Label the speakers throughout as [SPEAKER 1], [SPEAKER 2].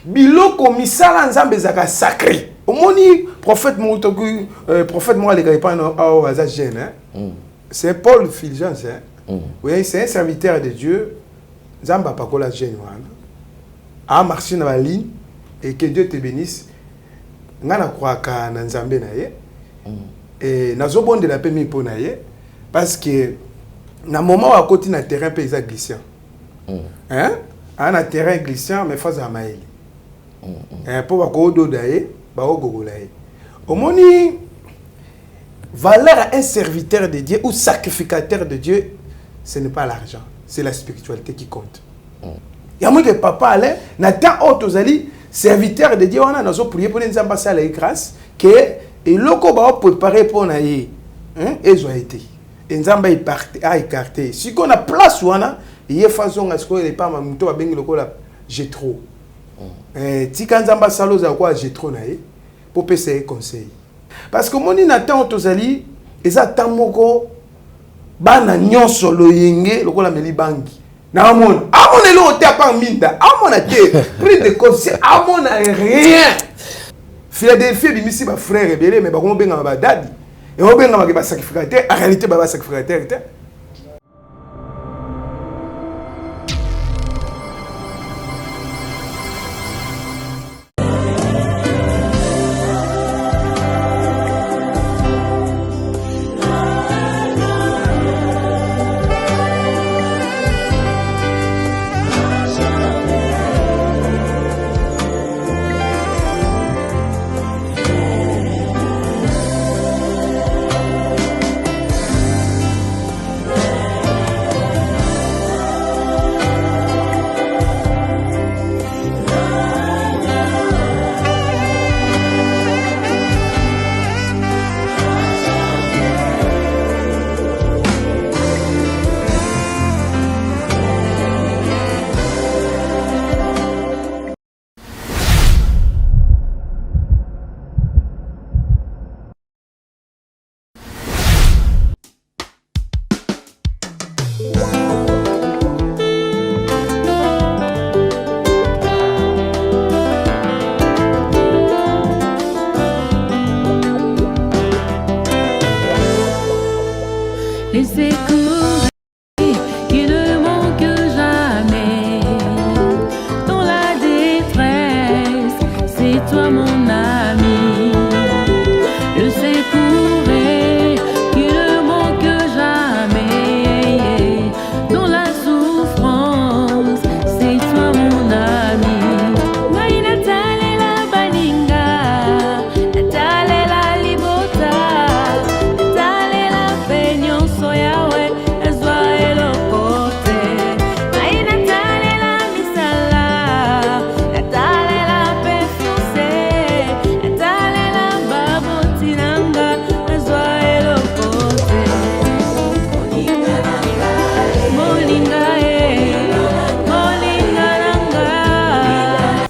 [SPEAKER 1] biloko misala nzambe zaka sacré. Omoni prophète Moutoku, prophète moi les gars pas au hasard jeune hein. C'est Paul Fulgence hein. Oui, c'est un serviteur de Dieu. Nzamba pakola jeune wana. A marché dans la ligne et que Dieu te bénisse. Ngana croaka na nzambe na ye. Et nazo bonde la pemi po na ye parce que na moment à côté na terrain paysan glissant. Hein? Un terrain glissant mais face à maïli. Pour ba ko do daye, ba o gogolaye. Omoni valeur à un serviteur de Dieu ou sacrificateur de Dieu, ce n'est pas l'argent, c'est la spiritualité qui compte. Il y a moi que papa allait na tant autres ali serviteur de Dieu on a nous prier pour nous ambasser la grâce que et loko ba préparer pour na ye. Hein? Ils ont été. Et nzamba a écarté. Si qu'on a place ou ana, il y a façon à ce que les pas mamuto abengi lokola j'ai trop. Si quand nzamba salo za quoi j'ai trop naé pour passer conseil. Parce que moni natan otozali eza tamoko bana nyonso loyenge lokola meli bangi. Na amona. Amona lo te pas minda. Amona te pris de conseil. Amona rien. Philadelphie bimisi ba frère rebelle mais ba ko benga ba dadi. Et on va bien sacrificateur, en réalité, on va sacrificateur.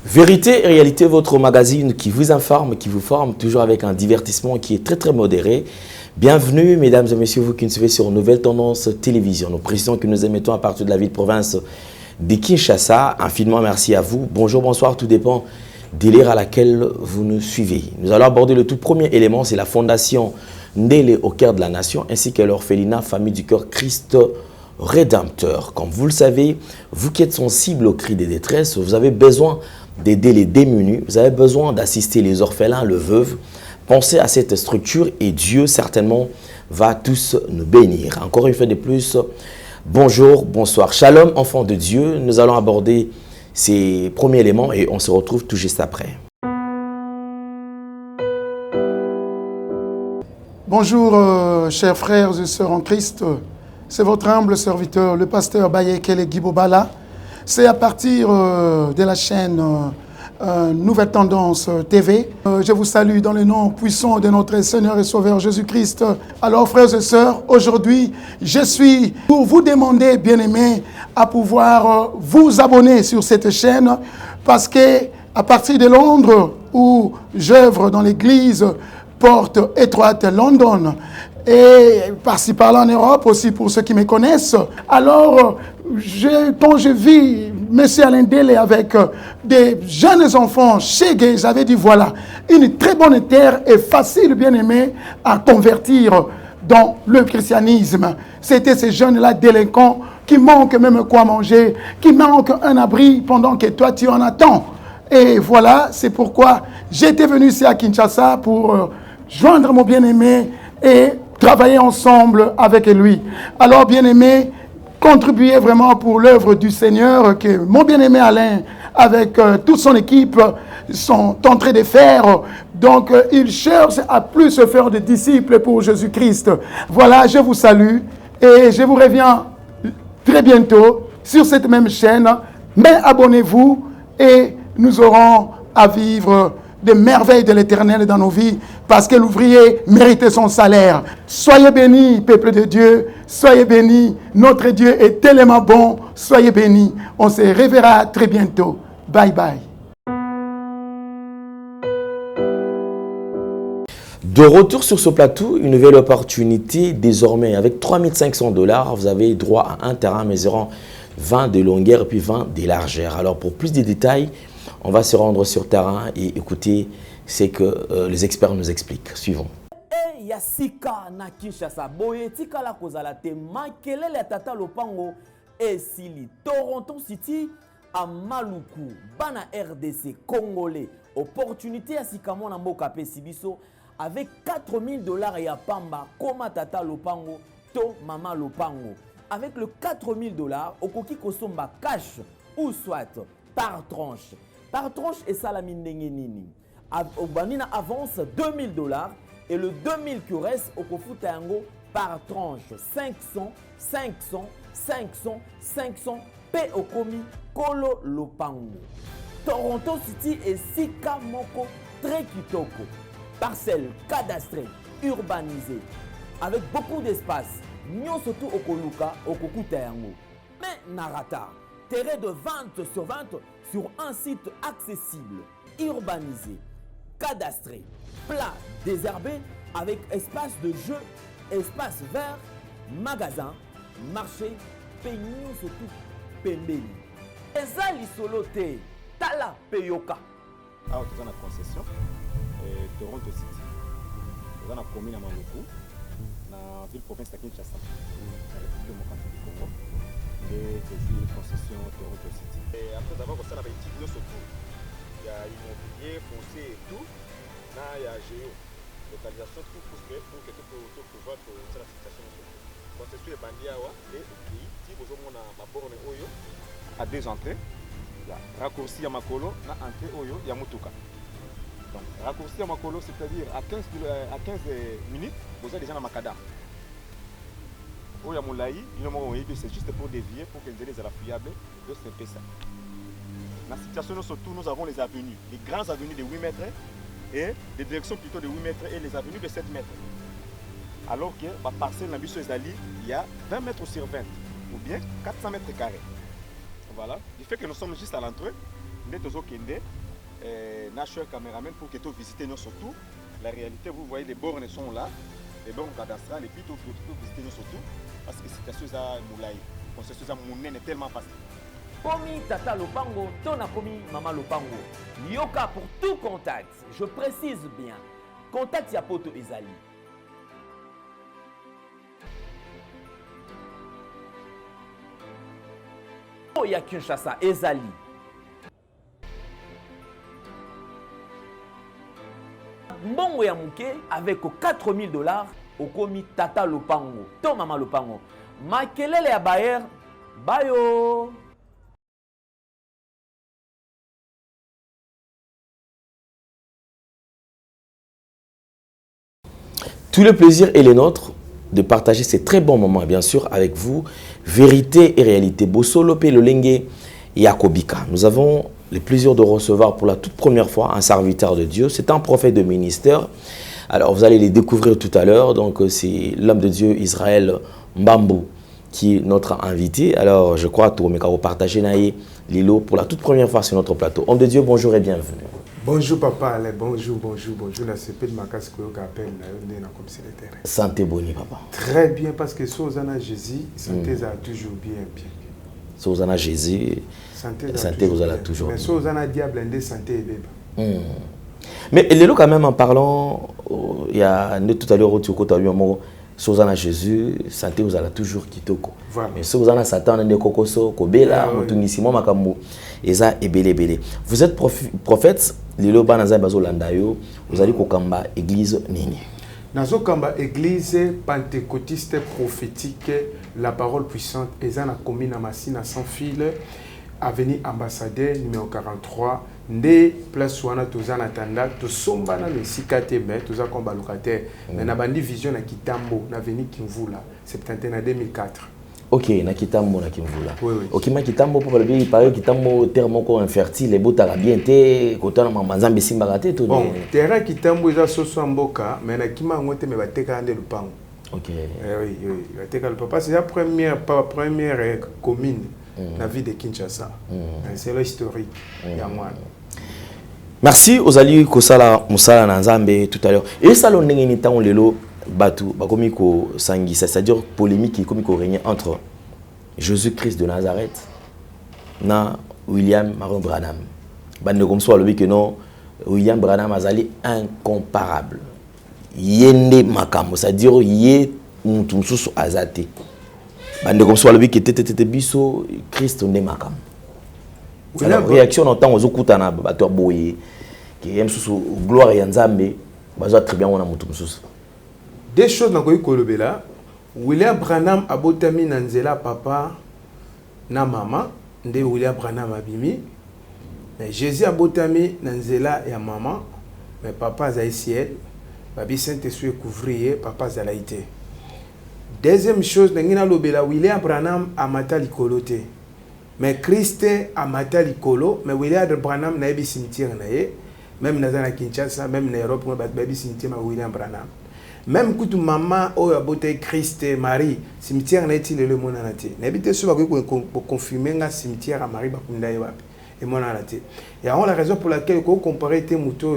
[SPEAKER 2] Vérité et réalité, votre magazine qui vous informe, qui vous forme, toujours avec un divertissement qui est très modéré. Bienvenue, mesdames et messieurs, vous qui nous suivez sur Nouvelle Tendance Télévision. Nous précisons que nous émettons à partir de la ville de province de Kinshasa. Infiniment merci à vous. Bonjour, bonsoir, tout dépend de l'ère à laquelle vous nous suivez. Nous allons aborder le tout premier élément, c'est la fondation Ndélé au cœur de la nation, ainsi que l'orphelinat Famille du Cœur Christ Rédempteur. Comme vous le savez, vous qui êtes sensible aux cris des détresses, vous avez besoin d'aider les démunis, vous avez besoin d'assister les orphelins, les veuves. Pensez à cette structure et Dieu certainement va tous nous bénir. Encore une fois de plus, bonjour, bonsoir. Shalom, enfants de Dieu. Nous allons aborder ces premiers éléments et on se retrouve tout juste après.
[SPEAKER 3] Bonjour, chers frères et sœurs en Christ. C'est votre humble serviteur, le pasteur Bayekele Guibobala. C'est à partir de la chaîne Nouvelle Tendance TV. Je vous salue dans le nom puissant de notre Seigneur et Sauveur Jésus-Christ. Alors, frères et sœurs, aujourd'hui, je suis pour vous demander, bien-aimés, à pouvoir vous abonner sur cette chaîne parce que à partir de Londres, où j'œuvre dans l'église Porte Étroite London, et par-ci par-là en Europe aussi pour ceux qui me connaissent. Alors, quand je vis Monsieur Alain Dele avec des jeunes enfants chez Gay, j'avais dit voilà, une très bonne terre et facile, bien aimé, à convertir dans le christianisme. C'était ces jeunes-là délinquants qui manquent même quoi manger, qui manquent un abri pendant que toi tu en attends. Et voilà, c'est pourquoi j'étais venu ici à Kinshasa pour joindre mon bien-aimé et travailler ensemble avec lui. Alors, bien-aimé, contribuer vraiment pour l'œuvre du Seigneur que mon bien-aimé Alain, avec toute son équipe, sont en train de faire. Donc, il cherche à plus se faire de disciples pour Jésus-Christ. Voilà, je vous salue et je vous reviens très bientôt sur cette même chaîne. Mais abonnez-vous et nous aurons à vivre des merveilles de l'Éternel dans nos vies parce que l'ouvrier mérite son salaire. Soyez bénis, peuple de Dieu. Soyez bénis. Notre Dieu est tellement bon. Soyez bénis. On se reverra très bientôt. Bye bye.
[SPEAKER 2] De retour sur ce plateau, une nouvelle opportunité. Désormais, avec 3500 $, vous avez droit à un terrain mesurant 20 de longueur et puis 20 de largeur. Alors, pour plus de détails, on va se rendre sur terrain et écouter ce que les experts nous expliquent. Suivons.
[SPEAKER 4] Yasika na Kinshasa boye tikala kozala te makelele tata lopango esili Toronto City à Maluku bana RDC congolais opportunité à sikamo na mboka pe sibiso avec 4000 $ ya pamba koma tata lopango to mama lopango avec le 4000 $ okoki kosomba cash ou soit par tranche et salamine ndenge nini obanina avance 2000 $ et le 2000 qui reste au kofuta yango par tranche 500 pe okomi kolo lopango. Toronto City et sika moko très kitoko, parcelle cadastrée urbanisée avec beaucoup d'espace nyonso tout okoluka okokuta yango. Mais narata terrain de 20 sur 20 sur un site accessible urbanisé cadastré, plat, désherbé, avec espace de jeu, espace vert, magasin, marché, peignon surtout pembeli. Eza lisolo te, tala peyoka.
[SPEAKER 5] Alors, tu as une concession, Toronto City. Tu as une commune à Maluku, dans la ville province de Kinshasa, dans la République démocratique du Congo. Et une concession Toronto City. Et après avoir fait la petite vidéo surtout, il y a immobilier, foncier et tout. Là, il y a géo, localisation, tout pour que tu peux pouvoir la situation. Concession est bandit et pays, si vous avez ma borne Oyo, à deux entrées, il y a raccourci à Makolo, à entrée Oyo, il y a Mutuka. Donc, raccourci à Makolo, c'est-à-dire à 15 minutes, vous avez déjà dans Makada. Oyo Moulaï, c'est juste pour dévier, pour que les élèves soient fiables de ce ça. Dans la situation, surtout, nous avons les avenues, les grandes avenues de 8 mètres et des directions plutôt de 8 mètres et les avenues de 7 mètres. Alors que la parcelle dans Bissau Ezali, il y a 20 mètres sur 20 ou bien 400 mètres carrés. Voilà. Du fait que nous sommes juste à l'entrée, nous sommes au caméraman pour que tu visites nous surtout. La réalité, vous voyez, les bornes sont là, les bornes cadastrales, et puis tu peux visiter nous surtout parce que c'est situation à Moulaï. C'est Mounen est tellement facile.
[SPEAKER 4] Komi tata lopango, tona komi mama lopango. Yoka pour tout contact, je précise bien. Contact ya poto ezali. Ya Kinshasa ezali. Mbongo ya muke avec 4000 $ okomi tata lopango, to mama lopango. Makelele ya Bayer, bayo.
[SPEAKER 2] Tout le plaisir est le nôtre de partager ces très bons moments, bien sûr, avec vous. Vérité et réalité. Bosolope Lolenge Yakobika. Nous avons le plaisir de recevoir pour la toute première fois un serviteur de Dieu. C'est un prophète de ministère. Alors, vous allez les découvrir tout à l'heure. Donc, c'est l'homme de Dieu Israël Mbambou qui est notre invité. Alors, je crois que vous allez partager Lilo pour la toute première fois sur notre plateau. Homme de Dieu, bonjour et bienvenue.
[SPEAKER 1] Bonjour papa, bonjour. La CP de Makas qui appelle comme c'est le terrain.
[SPEAKER 2] Santé boni papa.
[SPEAKER 1] Très bien parce que Sozana Jésus, santé a toujours bien.
[SPEAKER 2] Sozana Jésus,
[SPEAKER 1] santé
[SPEAKER 2] vous allez toujours.
[SPEAKER 1] Mais si vous avez un diable, un santé et bébé.
[SPEAKER 2] Mais Lélo, quand même, en parlant, il y a tout à l'heure, au si vous avez Jésus, santé vous allez toujours kitoko.
[SPEAKER 1] Voilà.
[SPEAKER 2] Mais si vous avez Satan, vous kokoso, kobela, mutungisimo makambo, eza ebele. Vous êtes prophète, Lélo banaza bazo landayo, vous allez kokamba église nini.
[SPEAKER 1] Nazo kamba église pentecôtiste prophétique, la parole puissante, eza na commune na Massina sans fil, avenue Ambassadeur numéro 43. Nde place wana toza na tanda to somba na mesika te mais toza komba locataire mais na bandi vision na Kitambo na avenue Kimvula 71 na 2004.
[SPEAKER 2] OK, na Kitambo na Kimvula.
[SPEAKER 1] Oui.
[SPEAKER 2] OK, ma Kitambo pour le parler Kitambo terre moko infertile et botara bien te kotana manzambe simba te to.
[SPEAKER 1] Bon, terrain Kitambo eza soso mboka mais na kima ngote me bateka ande lupango.
[SPEAKER 2] OK.
[SPEAKER 1] Oui, bateka le papa c'est la première commune la ville de Kinshasa. C'est l'historique.
[SPEAKER 2] Merci aux alliés Kosala Musala Nanzambe tout à l'heure. Et ça l'on n'est pas lelo batu bakomi ko sangi, c'est-à-dire polémique qui komi ko régner entre Jésus-Christ de Nazareth na William Marion Branham. Bande comme soit le que non William Branham azali incomparable. Yende makambo, c'est-à-dire yé mutumsusu azate. Bande comme soit le que tete biso Christ ne makambo. La réaction en tant aux okutana bato boye qui aime sous gloire et nzambe bazo très bien on a mutu mususu.
[SPEAKER 1] Deux choses na koyi kolobela. William Branham abotami na nzela papa na mama nde William Branham abimi. Mais Jésus abotami na nzela ya mama mais papa za ciel babi Saint-Esprit couvrier papa za laité. Deuxième chose ngina lobela William Branham amata likolote. Mais Christ a maté l'icolo, mais William Branham n'a pas cimetière même dans la Kinshasa, même en Europe, n'a pas cimetière William Branham. Même quand maman a boté Christ Marie, cimetière n'a été le monde en été. N'habite sur pour confirmer un cimetière à Marie Bakunda et mon en été. Et la raison pour laquelle on compare tes moutons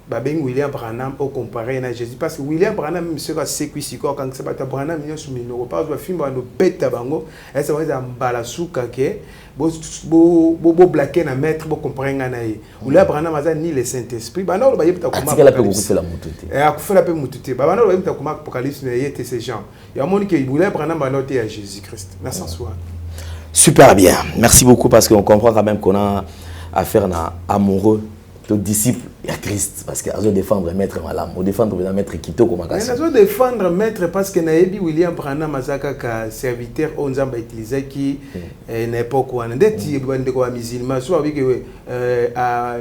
[SPEAKER 1] Babeng William Branham au comparé à Jésus parce que William Branham sera séquisé quand ça va Branham il sur minoro pas de film dans bête bango et ça va être balasuka que bo blaquer na maître bo comparer nganaye William Branham a ni le Saint-Esprit ba non ba yebita comment
[SPEAKER 2] la peut faire la mutute
[SPEAKER 1] et a fait la peu mutute ba non ba yebita comment apocalypse na yete ces gens il y a mon que William Branham a noté à Jésus-Christ na sans soi.
[SPEAKER 2] Super bien, merci beaucoup parce qu'on comprend quand même qu'on a affaire à amoureux disciple à Christ parce que je défendre maître malam ou défendre maître Kito comme
[SPEAKER 1] ça je défendre maître parce que naebi William Branham azaka ka serviteur on zamba utiliser qui n'époque wana ndeti bande ko musulman so avec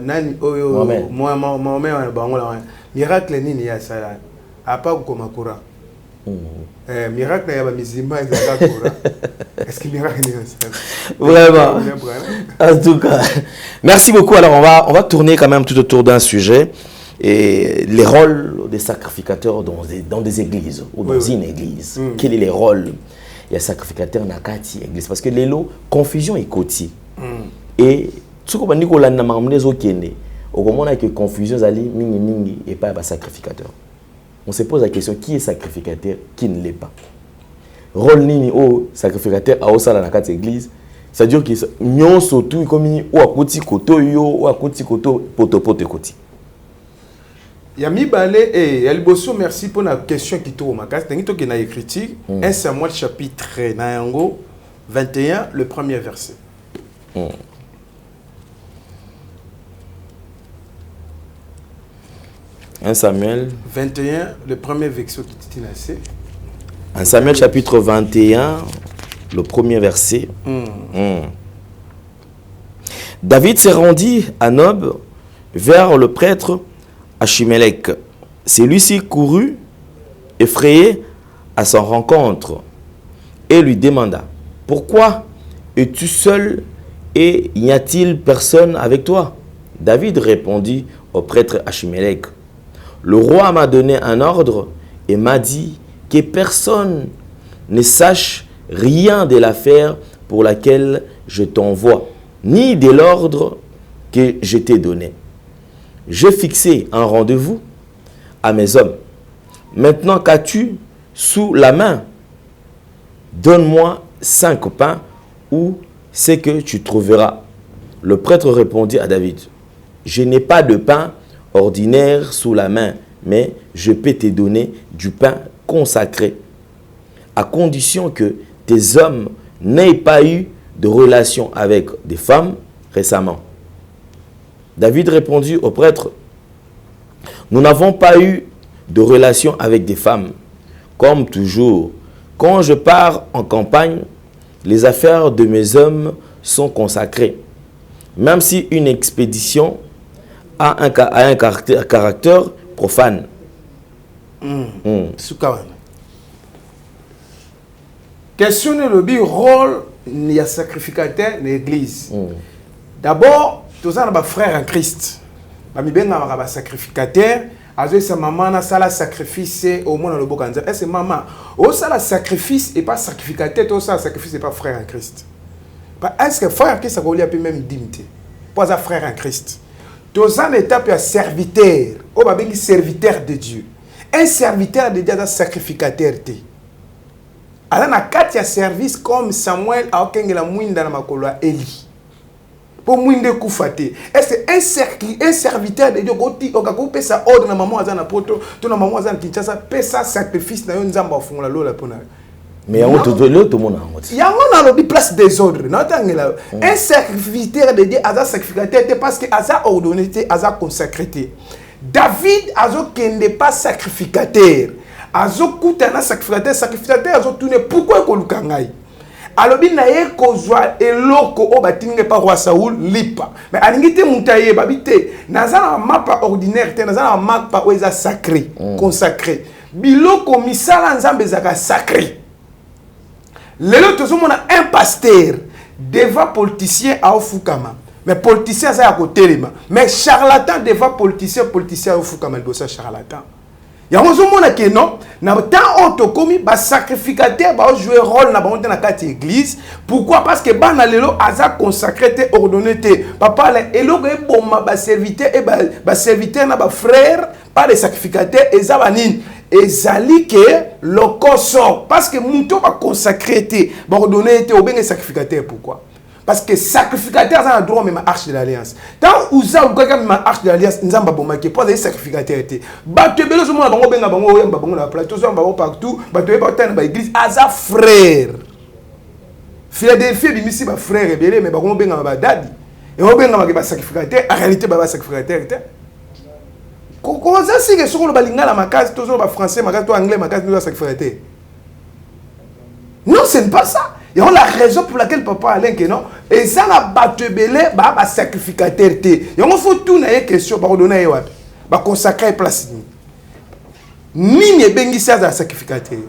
[SPEAKER 1] nani oyo Mohamed bangola miracle nini ya sala apa ko makura miracle ya ba musulman ezaka kura. Est-ce que miracle est
[SPEAKER 2] vraiment en tout cas merci beaucoup. Alors on va tourner quand même tout autour d'un sujet et les rôles des sacrificateurs dans des églises ou dans une église. Quel est les rôles des sacrificateurs dans kati église parce que les lots confusion et côté et ce qu'on dit qu'on a n'amamné zokende au moment que confusion zali mingi et pas sacrificateur. On se pose la question qui est sacrificateur, qui ne l'est pas. Rôle nini au sacrificateur à osala na kati église, c'est-à-dire que nyon surtout comme ou à côté koto yo ou à côté koto poto koti.
[SPEAKER 1] Yami balé et Elboso merci pour la question qui tourne ma case. Tengito qui na écrit 1 Samuel chapitre na yango 21 le premier verset.
[SPEAKER 2] 1 Samuel
[SPEAKER 1] 21 le premier verset qui tinasé.
[SPEAKER 2] 1 Samuel chapitre 21 le premier verset. David s'est rendu à Nob vers le prêtre Achimélec. Celui-ci courut effrayé à son rencontre et lui demanda: pourquoi es-tu seul et n'y a-t-il personne avec toi? David répondit au prêtre Achimélec: le roi m'a donné un ordre et m'a dit que personne ne sache rien de l'affaire pour laquelle je t'envoie, ni de l'ordre que je t'ai donné. J'ai fixé un rendez-vous à mes hommes. Maintenant qu'as-tu sous la main? Donne-moi 5 pains ou c'est que tu trouveras. Le prêtre répondit à David, je n'ai pas de pain ordinaire sous la main, mais je peux te donner du pain consacré, à condition que tes hommes n'aient pas eu de relation avec des femmes récemment. David répondit au prêtre, nous n'avons pas eu de relation avec des femmes. Comme toujours, quand je pars en campagne, les affaires de mes hommes sont consacrées. Même si une expédition a un caractère profane.
[SPEAKER 1] Questionner le rôle de sacrificateur de l'église. D'abord, tous les frères en Christ. Les sacrificateurs, sa maman a fait sacrifice au monde le bokanza. Est-ce que maman, au ça sacrifice et pas sacrificateur, tout ça sacrifice et pas frère en Christ. Est-ce que frère en Christ a même dignité? Pas un frère en Christ. Tous en étape un serviteur, au babingi serviteur de Dieu. Un serviteur de Dieu est un sacrificateur. Alors na kati ya service comme Samuel a okengela mwinda na makolo ya Eli. Pour mwinde kufate. Est-ce un serviteur de Dieu goti okakupe sa ordre na maman azana poto, to na maman azana Kinshasa pesa sacrifice na yo nzamba ofungola lola pona.
[SPEAKER 2] Mais yango tout le monde a.
[SPEAKER 1] Yango na lobi place des ordres. Na tangela un serviteur de Dieu aza sacrificateur parce que aza ordonné aza consacré. David azo kende pas sacrificateur. Azo kutana sacrificateur azo tourner pourquoi koluka ngai. Alobi na ye kozwa eloko o batinge pa roi Saoul lipa. Mais alingite mutaye babite nazana mapa ordinaire te nazana mapa o eza sacré, consacré. Biloko misala nzambe zaka sacré. Lelo tozomona un pasteur devant politicien a ofukama. Mais politicien ça ya kotelema. Mais charlatan devant politicien a ofukama dosa charlatan. Ya mona que non, na temps otokomi ba sacrificateur ba jouer rôle na bango na kati église. Pourquoi? Parce que bana lelo aza consacré te ordonné te. Papa le eloko e bomba ba serviteur e ba serviteur na ba frère pas les sacrificateurs et zabanine. Ezali que lokoso parce que muto ba consacré te ba ordonné te obenge sacrificateur. Pourquoi? Parce que sacrificateur a un droit même arche de l'alliance. Tant où ça ou même arche de l'alliance, nous avons bomba qui pose sacrificateur. Batte belo zo mona bango benga bango yamba bango na plateau zo bango partout, batte ba tane ba église aza frère. Philadelphie bimisi ba frère belé mais bango benga ba dadi. Et on benga ba sacrificateur, en réalité ba sacrificateur. Comment ça c'est que sur le balinga la makasi toujours ba français makasi to anglais makasi nous sacrificateur. Non, ce n'est pas ça. Et on a la raison pour laquelle papa Alain que non. Et ça n'a pas te belé, bah sacrificateur. Et on faut tout na question, bah donner wapi, bah consacrer place ni ne bengi ça za sacrificateur.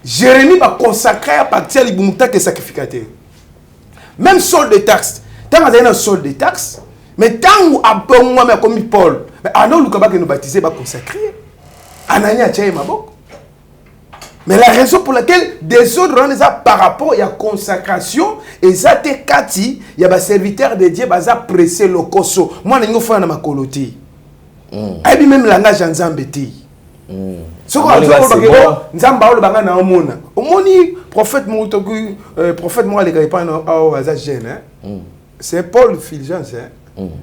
[SPEAKER 1] Jérémie va consacrer à partir du bumuta que sacrificateur. Même solde de taxes. Tant qu'on a un solde de taxes, mais tant où a bon moi comme Paul, mais anon lukaba que nous baptiser va consacrer. Anania tchaye maboko. Mais la raison pour laquelle des autres rendent ça par rapport à la consacration, et ça te kati, il y a des serviteurs de Dieu, ils ont pressé le koso. Moi, je suis un makoloti. Et puis même langage en zambeti. Ce qu'on a dit, Nzamba ou le banga na omona. Omoni prophète Moutogu, prophète moi les gars pas au hasard jeune. C'est Paul Fulgence.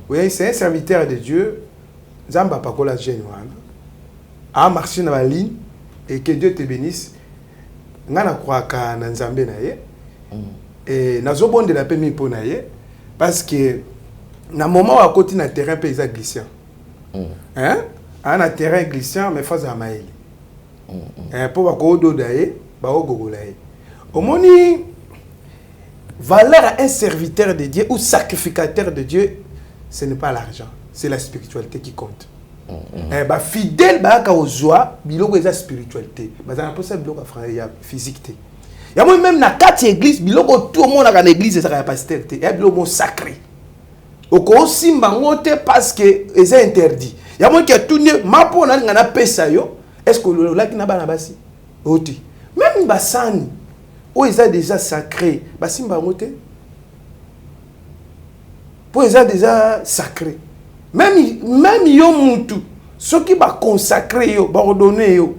[SPEAKER 1] Oui, c'est un serviteur de Dieu. Nzamba pas kola jeune. A marché dans la ligne. Et que Dieu te bénisse. Ngana croaka na nzambe na ye. Et nazo bonde la pemi po na ye parce que na moment à côté na terrain paysan glissant. Hein? Un terrain glissant mais face à maïli. Pour ba ko do daye, ba o gogolaye. Omoni valeur à un serviteur de Dieu ou sacrificateur de Dieu, ce n'est pas l'argent, c'est la spiritualité qui compte. Bah fidèle bah ka ozwa biloko eza spiritualité bah ça pas ça biloko ya physique té ya moi même na quatre église biloko tout le monde na l'église ça ya pasteur té ya biloko sacré oko simba ngote parce que eza interdit ya moi qui a tourné mapo na ngana pesa yo est-ce que le laki na bana basi oti même basani o eza déjà sacré bah simba ngote pour eza déjà sacré. Même yo mutu, ceux qui va consacrer yo, va ordonner yo,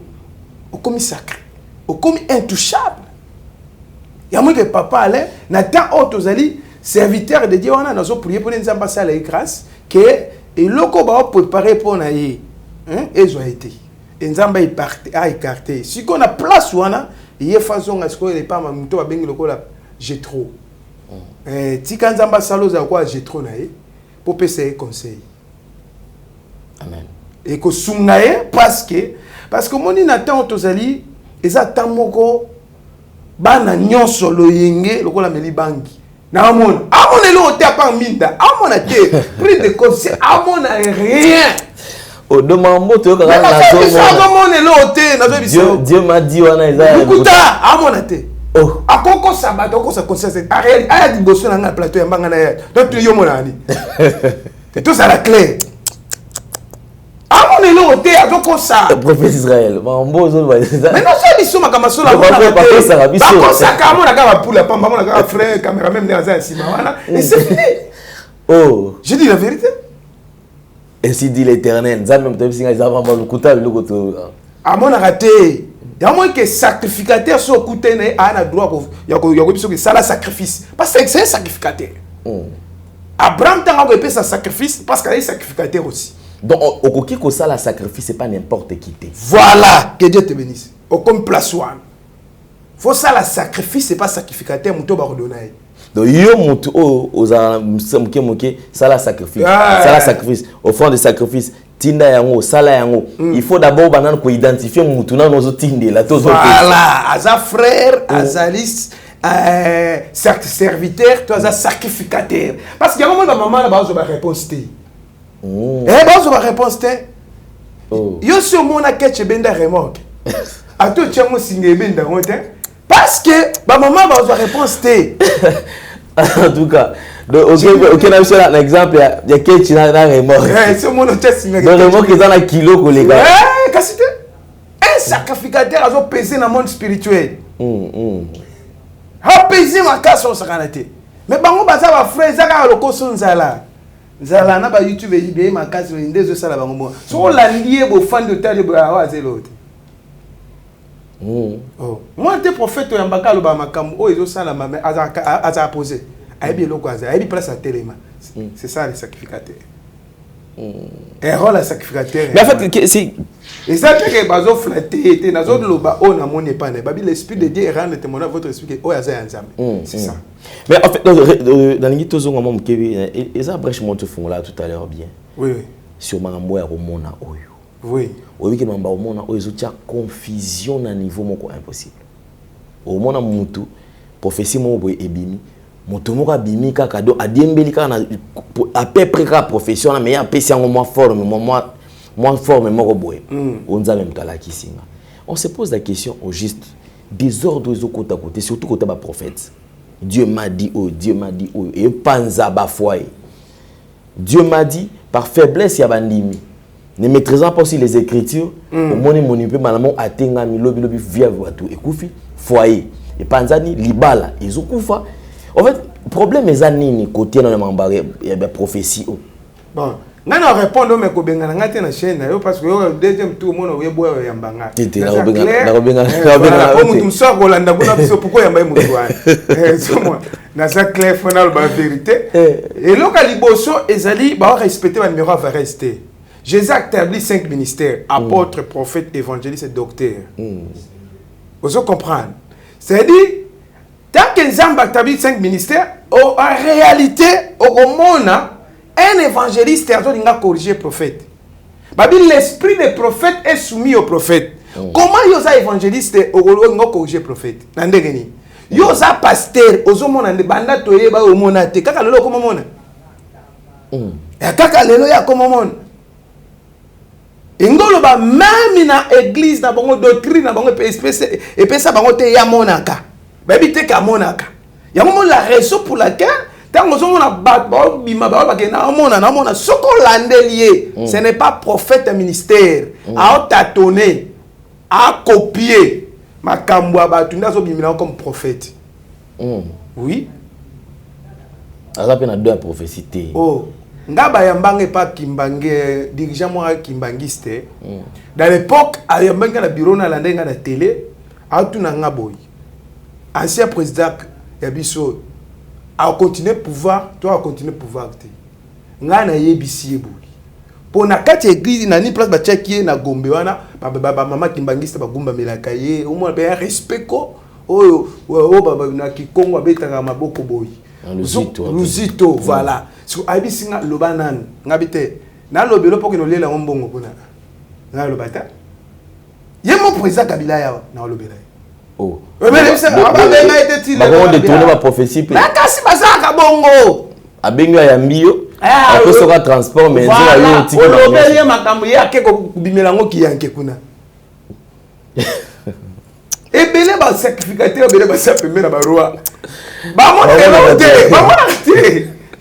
[SPEAKER 1] au comme sacré, au comme intouchable. ya moi que papa allait na temps autozali serviteur de Dieu on a nazo prier pour nzamba sala grâce que et loko ba préparer pour na ye hein ezo été nzamba il partait a écarté si qu'on a place wana il façon à ce que les pas muto ba bengi loko la j'ai trop tika nzamba salo za quoi j'ai trop na ye pour passer conseil
[SPEAKER 2] amen
[SPEAKER 1] et que sungaye parce que moni na temps autozali eza tamoko bana nyonso loyenge lokola meli bangi na amona le te pa minda amona te pris de conseil amona rien
[SPEAKER 2] o de mambo to ka
[SPEAKER 1] na
[SPEAKER 2] zo Dieu m'a dit wana eza
[SPEAKER 1] kuta amona te oh akoko sabato ko sa conseil aya di bosso na nga plateau ya mbanga na ya donc yo mona ni tout ça la clé
[SPEAKER 2] le prophète Israël mambo zo ba ça
[SPEAKER 1] mais non ça biso makamaso la frère caméraman et c'est fini
[SPEAKER 2] oh
[SPEAKER 1] je dis la vérité
[SPEAKER 2] ainsi dit l'Éternel ça même temps singa za mambo lukuta lukoto
[SPEAKER 1] à mon raté ya moins que sacrificateur so kutene ana droit ya ko biso que ça la sacrifice parce que c'est un sacrificateur Abraham t'a fait sa sacrifice parce qu'il est sacrificateur aussi.
[SPEAKER 2] Donc, au coquille que ça, la sacrifice, c'est pas n'importe qui.
[SPEAKER 1] Voilà, que Dieu te bénisse. Au comme place one. Faut ça, la sacrifice, c'est pas sacrificateur, mouto barodonai.
[SPEAKER 2] Donc, yo mouto, ça la sacrifice. Ça la sacrifice. Au fond de sacrifice, tinda yango, sala yango. Il faut d'abord banane ko identifier mouto na nozo tinde la tozo.
[SPEAKER 1] Voilà, aza frère, azalis. Serviteur, toi, un sacrificateur. Parce qu'il y a un moment où maman a réponse. A réponse. Yo sur mon aketche benda remorque. A tout tient mon signe benda parce que maman a réponse.
[SPEAKER 2] En tout cas, ok, on a vu un exemple, il y a quelqu'un qui a remorque.
[SPEAKER 1] C'est mon test.
[SPEAKER 2] Donc, remorque est dans un kilo, collègue.
[SPEAKER 1] Un sacrificateur a pesé dans le monde spirituel. Apaiser ma casse on s'arrête. Mais bango baza ba frère zaka loko sonzala. Zala na ba YouTube e ma casse ndezo sala bango mo. So la lié bo fan de tali bo awa zelo. Oh. Moi te prophète ya mbaka lo ba makambo o ezo sala ma aza poser. Aibi loko aza, aibi place à téléma. C'est ça les sacrificateurs. Erreur la sacrificateur.
[SPEAKER 2] Mais en fait c'est
[SPEAKER 1] et ça fait que bazo flatter était dans autre loba on a mon épargne babi l'esprit de Dieu rend témoin votre esprit oh ya za nzambe c'est ça.
[SPEAKER 2] Mais en fait dans l'ingi tozo ngamo mkebi et ça brèche monte fond là tout à l'heure bien.
[SPEAKER 1] Oui.
[SPEAKER 2] Sur mambo ya romona oyo.
[SPEAKER 1] Oui.
[SPEAKER 2] Oyo ki mambo romona oyo zo tia confusion na niveau moko impossible. Romona mutu prophétie mo boy ebimi moto moko abimi kaka do adiembeli kaka na à peu près ka profession mais ya pesi yango moi forme moi forme moko boy on nzambe mtala kisinga. On se pose la question au juste des ordres aux côté à côté surtout côté ba prophète. Dieu m'a dit oh Dieu m'a dit oh et panza ba foyer. Dieu m'a dit par faiblesse ya bandimi ne maîtrisant pas aussi les écritures au moni monipe malamon atenga mi lobi via watu ekufi foyer et panzani libala ezokufa. En fait, le problème est que côté dans le prophétie.
[SPEAKER 1] Bon, on répond mais ko benga ngate na chaîne parce que le deuxième tour mon oye boya yambanga. Pourquoi yamba mutu wana. C'est moi. Na ça clair final la vérité. Et loka liboso ezali ba respecter ba numéro va rester. Jésus a établi 5 ministères, apôtre, prophète, évangéliste et docteur. Vous comprenez? C'est-à-dire tant que Zamba établit 5 ministères, en réalité, un évangéliste a corrigé le prophète. L'esprit des prophètes est soumis au prophète. Comment il y a évangéliste a corrigé le prophète? Il y a pasteur, il y a même dans l'église, dans la doctrine, dans l'espèce, et puis ça, il y a monaka. Baby te kamonaka. Ya moment la raison pour laquelle tant que on a bima ba na mona soko landelier. Ce n'est pas prophète ministère. A tâtonner, a copier makambo ba tunda zo bimina comme prophète. Oui.
[SPEAKER 2] Alors on a deux prophéties.
[SPEAKER 1] Oh, ngaba yambange pas kimbange dirigeant moi kimbangiste. Dans l'époque, ayambanga na bureau na landenga na télé, a tuna ngaboy. ancien président Yabiso a continué pouvoir, toi a continué pouvoir. Nga na yebisi ebouli. Pour na kati église na ni place ba tchaki na Gombe wana ba mama kimbangista ba gumba melaka ye au moins ba respect ko o baba na Kikongo abetaka maboko boyi. Luzito voilà. So abisi nga lobanan ngabite na lobelo poko no lela ngombongo pona. Na lobata. Ye mon président Kabila ya na lobela.
[SPEAKER 2] Oh.
[SPEAKER 1] Mais ça ba été tiré.
[SPEAKER 2] Ba on détourner ma prophétie.
[SPEAKER 1] Mais kasi basaka bongo.
[SPEAKER 2] Abenga ya mbio. Après sera transport mais
[SPEAKER 1] voilà. Olobeli makambo ye akeko kubimela ngo kiyanke kuna. Ebele ba sacrificateur ebele ba sapemela ba roi. Ba mon te, ba mon te.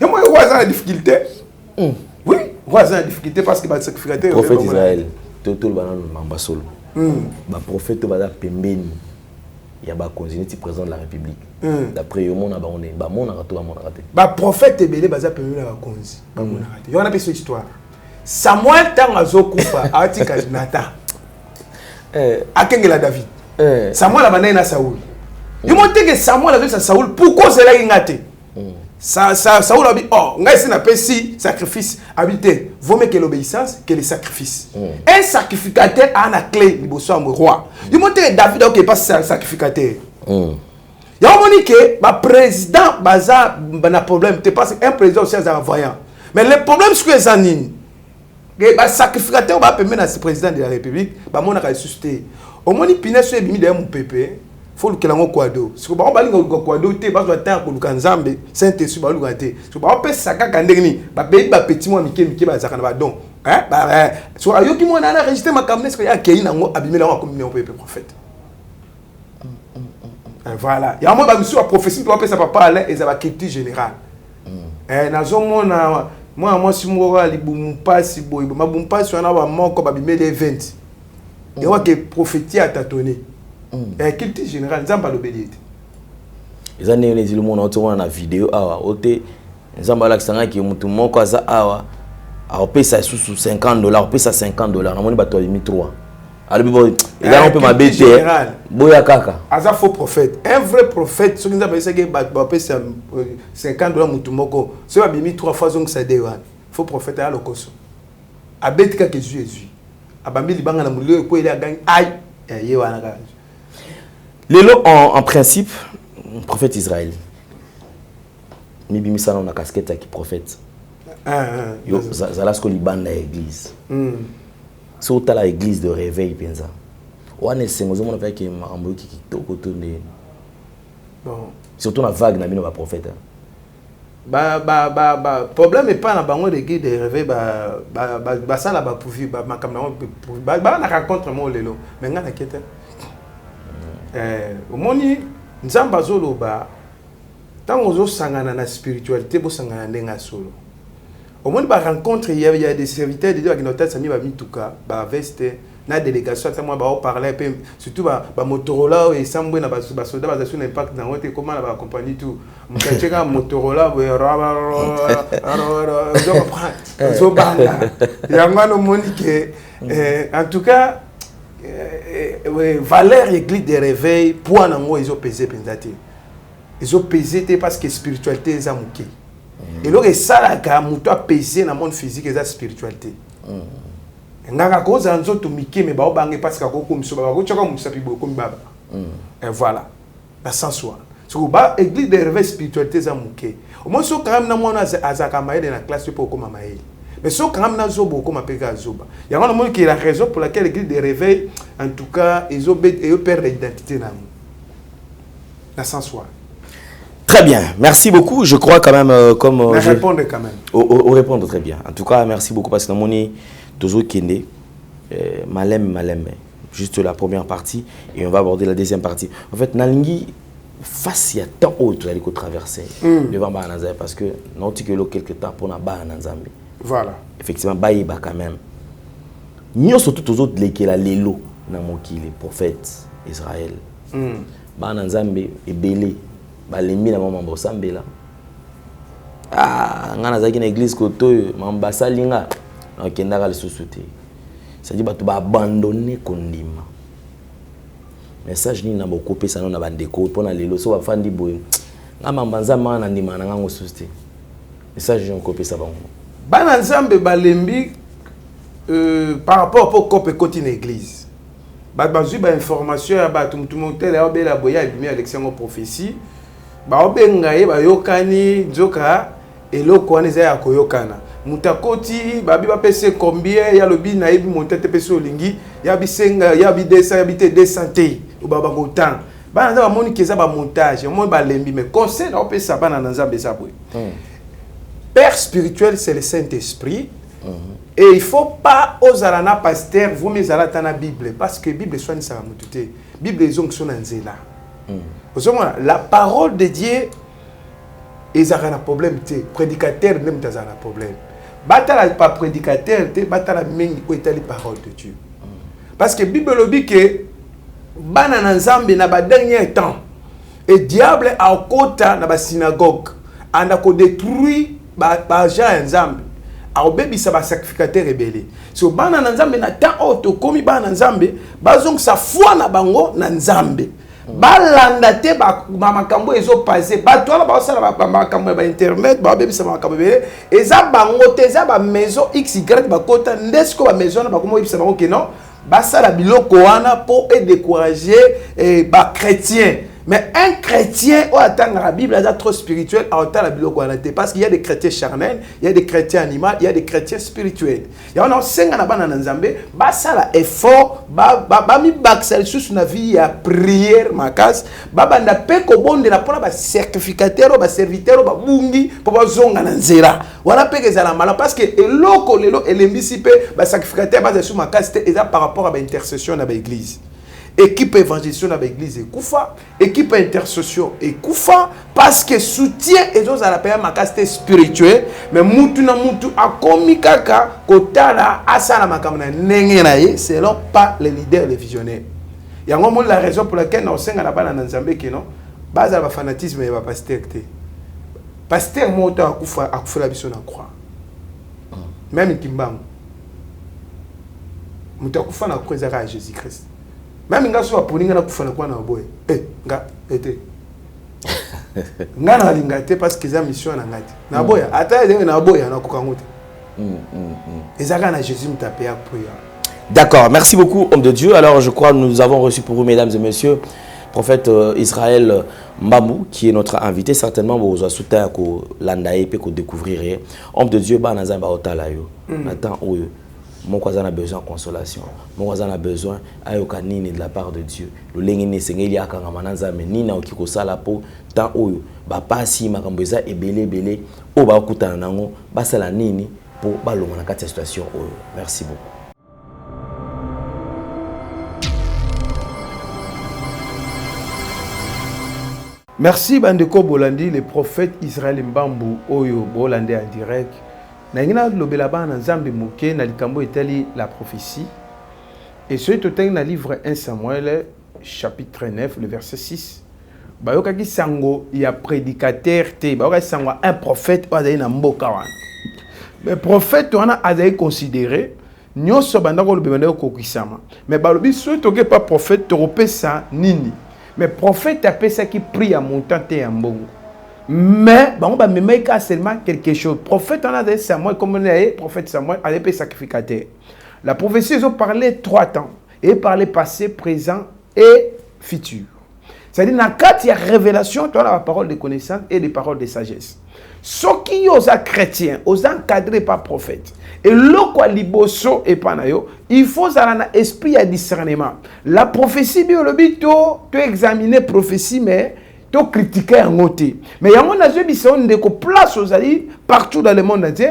[SPEAKER 1] Et moi roi ça la difficulté. Oui, roi ça la difficulté parce que ba sacrificateur
[SPEAKER 2] prophète Israël tout le banano mamba solo. Ba prophète ba pembeni. Il y a ba continuité président de la République. D'après yo mona ba on est ba mona rato ba mona raté.
[SPEAKER 1] Ba prophète ebele ba za pembeni ba konzi. Ba mona raté. Yo na peso histoire. Samuel tang azokufa atika Jonathan. Akengela David. Samuel abandai na Saoul. Yo monte que Samuel avec Saoul pourquoi cela ngate? Saoul a dit oh, ngai si na pesi sacrifice habité, vaut mieux que l'obéissance que le sacrifice. Un sacrificateur a la clé liboso am roi. Yo monte que David OK pas sacrificateur. Ya moni que ba président baza na problème, te parce un président aussi a voyant. Mais le problème c'est que zanine. Ba sacrificateur ba permettre à président de la République ba mona ka susciter. Au moni pineso ebimi de mon pépé. Faut que l'on kwado. Si on va aller au kwado, te bas doit être pour le kanzambe, Saint-Esprit ba lugate. Si on va pas saka kandengni, ba petit moi mike ba zakana ba don. Hein? Ba so ayo ki mo na register ma kamnes ko ya kei na ngo abimela ko comme mon pépé prophète. Voilà. Il y a moi ba monsieur a prophétie pour ça papa aller et ça va culture générale. Na zo mona moi si mo wa libumu pasi boy ba bum pasi wana ba moko ba bimela event. Il y a que prophétie à tâtonner. Culture générale, Nzamba l'obédiente.
[SPEAKER 2] Les années les illusions on a une vidéo awa ote Nzamba la kisanga ki mutu moko aza awa a pesa sous $50 pesa $50 na moni bato 3 alors bon il a un peu ma bête boya kaka
[SPEAKER 1] aza faux prophète un vrai prophète ce qui Nzamba eseke bato pesa $50 mutu moko ce ba bimi 3 fois donc ça dewa faux prophète à lokoso abetika que Jésus abambi libanga na mulio ko il a gagné aïe ye wana ka.
[SPEAKER 2] Lelo en principe, prophète Israël. Mibimi sana on a casquette qui prophète. Yo zalasko libanda église. So ta la église de réveil penza. Wana sengozo mona fait que mambo ki kitoko tourner.
[SPEAKER 1] Bon,
[SPEAKER 2] surtout la vague na bino ba prophète.
[SPEAKER 1] Problème est pas na bango de guide de réveil ba ça là ba pouvi ba makamna ba na rencontre mo lelo. Mais ngana kete. Omoni nzamba zoloba tango zo sangana na spiritualité bo sangana ndenga solo. Omoni ba rencontre il y a des serviteurs de Dieu qui notent sami ba mituka ba veste na délégation ta moi ba parler peu surtout ba Motorola et sambwe na ba soda ba sur impact na wote comment la ba compagnie tout mukacheka Motorola we zo banga yangano moni que en tout cas valeur église de réveil pour nango ils ont pesé pensati ils ont pesé parce que spiritualité est amuké et donc ça la ka muto a pesé dans monde physique et spiritualité ngaka ko za nzoto mike me ba obange parce que ko komso ba ko tshaka musapi bo komi baba et voilà la sensual so ba église de réveil spiritualité est amuké au moins so quand même na mona azaka maele na classe pour koma maele. Mais ce quand même zobo comme appelé zoba. Il y a un moment qui est la raison pour laquelle l'église de réveil, en tout cas, ils perdent l'identité dans la sensual.
[SPEAKER 2] Très bien, merci beaucoup. Je crois quand même comme
[SPEAKER 1] répondre quand même.
[SPEAKER 2] Au répondre très bien. En tout cas, merci beaucoup parce que mon est toujours kende malem. Juste la première partie et on va aborder la deuxième partie. En fait, nalingi face il y a tant autre aller ko traverser devant Bananzambe parce que non tikelo quelque temps pour na Bananzambe.
[SPEAKER 1] Voilà.
[SPEAKER 2] Effectivement, baïba quand même. Nous surtout tous autres les qui la lélo dans mon qui les prophètes Israël. Bananzambe et belé, balemi na maman bosambe là. Ah, ngana zaki na église koto mambasa linga. okendaka lisusu te. C'est-à-dire que tu vas abandonner kondima. message ni na bokope ça na bandeko pona lelo so ba fandi boye ngama mbanza mana ndima na ngango suste message on copie ça bango
[SPEAKER 1] bana nzambe balembi par rapport au cope côté l'église bazui ba information ya ba tumtumotel ya bela boya bimi élection au prophétie ba obenga ye ba yokani nzoka eloko wana za ya koyokana mutakoti babi ba pese combien ya lobi na yebi montete pese olingi ya bisenga ya bi 200 ya bi 200 ou ba ba kotan bana nzambe moni keza ba montage mo ba lembi mais conseil na opesa bana nzambe za boye Père spirituel, c'est le Saint-Esprit. Et il ne faut pas aux alana pasteur, vous mettez à la Bible. Parce que la Bible soit une saramutute. La Bible est une zéla. La parole de Dieu, ils ont un problème. Prédicateur, même ils ont un problème. Batala pas prédicateur, batala même la parole de Dieu. Parce que la Bible dit que Banana Nzambe n'a pas dernier temps. Et le diable a au côté dans la synagogue. On a détruit ba Jean Nzambe a obebisa ba sacrificateur rebelle so bana na Nzambe na temps auto komi bana Nzambe bazong sa foi na bango na Nzambe balanda te ba makambo ezo passer ba toi ba sala ba makambo ba internet ba obebisa makambo rebelle eza bango te eza ba maison xy ba kota ndesko ba maison na ba komo obebisa bango ke non ba sala biloko wana pour décourager ba chrétien. Mais un chrétien, au attend la Bible, est trop spirituel, à autant la Bible parce qu'il y a des chrétiens charnels, il y a des chrétiens animaux, il y a des chrétiens spirituels. Il y a un 5 ans dans Nzambe, bah ça là effort, bah mi baxel sous na vie à prière ma casse, bah banda pe ko bonde la pour ba sacrificateur, ba serviteur, ba bungi pour ba zonga na nzera. Voilà pe que ça la mal parce que eloko lelo elembisipe ba sacrificateur ba sous ma casse et ça par rapport à l'intercession dans l'église. Équipe évangélisation dans l'église est koufa, équipe intercession est koufa parce que soutien et choses à la paix ma caste spirituelle mais mutu na mutu akomi kaka kotala asala makamna nengena ye selon pas les leaders les visionnaires. Il y a vraiment la raison pour laquelle nous sommes na bana Nzambe que non base à fanatisme et ba pasteur té. Pasteur moto akufa la biso na croix. Même Kimbangu. Mutu akufa na croix à Jésus-Christ. Même nga so aponinga na kufana kwa na boye nga ete nga na lingate parce que za mission na ngati na boya ata na boya na kokangote ezaka na Jésus mtapé ya prière.
[SPEAKER 2] D'accord, merci beaucoup homme de Dieu. Alors je crois que nous avons reçu pour vous mesdames et messieurs prophète Israël Mbambu qui est notre invité certainement vous a soutenu ko landaye pe ko découvrir homme de Dieu ba na nzamba otala yo attends oyo mon cousin a besoin de consolation. Mon cousin a besoin de la part de Dieu. Le lengene sengeli akanga mananza menina okikosa la po tant oyo ba pasi makambeza ebele o ba okutana nango basala nini pour balonga na kati situation oyo. Merci beaucoup.
[SPEAKER 1] Merci Bandeko Bolandi, le prophète Israël Mbambu Oyo Bolandi en direct. Nangina lobelaba na Nzambe moke na likambo etali la prophétie. Et ce total na livre 1 Samuel chapitre 9 le verset 6. Bayoka ki sango ya prédicateur te, bayoka sango un prophète azali na mboka wana. Mais prophète wana azali considéré nyonso bandako lobebanda ko kisama. Mais balobi so toke pas prophète toropesa nini. Mais prophète apesa ki prie à montant te ya mbongo. Mais bon, bah, mais seulement quelque chose. Prophète, on a dit Samuel, comme on a dit, prophète Samuel, a été sacrificateur. La prophétie, ils ont parlé 3 temps. Et parlé passé, présent et futur. C'est-à-dire, dans 4, il y a révélation, tu as la parole de connaissance et des paroles de sagesse. Ceux qui sont chrétiens, ils sont encadrés par prophète. Et le quoi liboso et panayo, il faut un esprit à discernement. La prophétie biologique, tu examiner prophétie, mais tu critiquer en côté. Mais il y a mon avis, c'est place aux alliés partout dans le monde entier.